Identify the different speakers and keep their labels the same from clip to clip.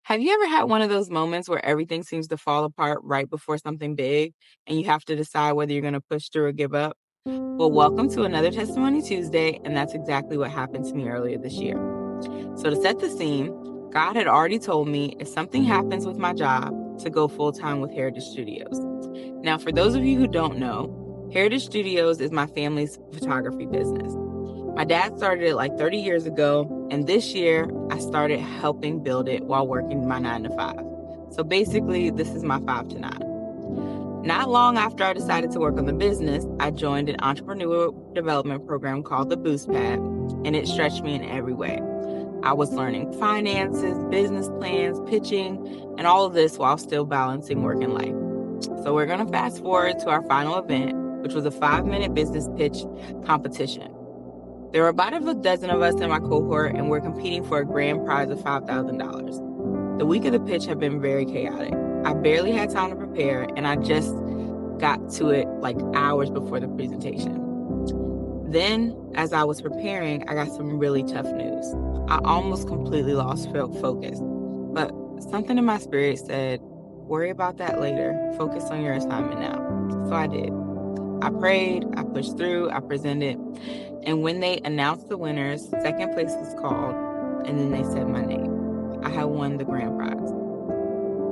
Speaker 1: Have you ever had one of those moments where everything seems to fall apart right before something big and you have to decide whether you're going to push through or give up? Well, welcome to another Testimony Tuesday, and that's exactly what happened to me earlier this year. So, to set the scene, God had already told me if something happens with my job, to go full time with Heritage Studios. Now, for those of you who don't know, Heritage Studios is my family's photography business. My dad started it like 30 years ago, and this year I started helping build it while working my 9 to 5. So basically, this is my 5 to 9. Not long after I decided to work on the business, I joined an entrepreneurial development program called the Boost Pad, and it stretched me in every way. I was learning finances, business plans, pitching, and all of this while still balancing work and life. So we're going to fast forward to our final event, which was a 5-minute business pitch competition. There were about a dozen of us in my cohort, and we're competing for a grand prize of $5,000. The week of the pitch had been very chaotic. I barely had time to prepare, and I just got to it like hours before the presentation. Then, as I was preparing, I got some really tough news. I almost completely lost focus, but something in my spirit said, worry about that later. Focus on your assignment now. So I did. I prayed, I pushed through, I presented, and when they announced the winners, second place was called, and then they said my name. I had won the grand prize.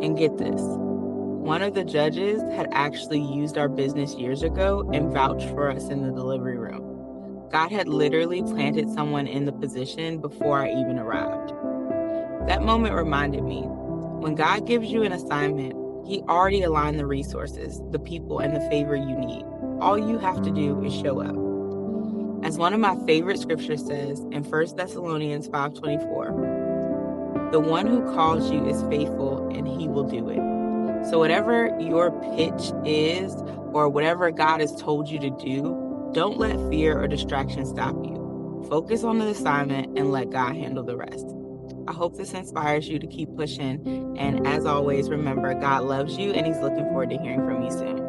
Speaker 1: And get this, one of the judges had actually used our business years ago and vouched for us in the delivery room. God had literally planted someone in the position before I even arrived. That moment reminded me, when God gives you an assignment, He already aligned the resources, the people, and the favor you need. All you have to do is show up. As one of my favorite scriptures says in 1 Thessalonians 5:24, the one who calls you is faithful and He will do it. So whatever your pitch is or whatever God has told you to do, don't let fear or distraction stop you. Focus on the assignment and let God handle the rest. I hope this inspires you to keep pushing. And as always, remember, God loves you and He's looking forward to hearing from you soon.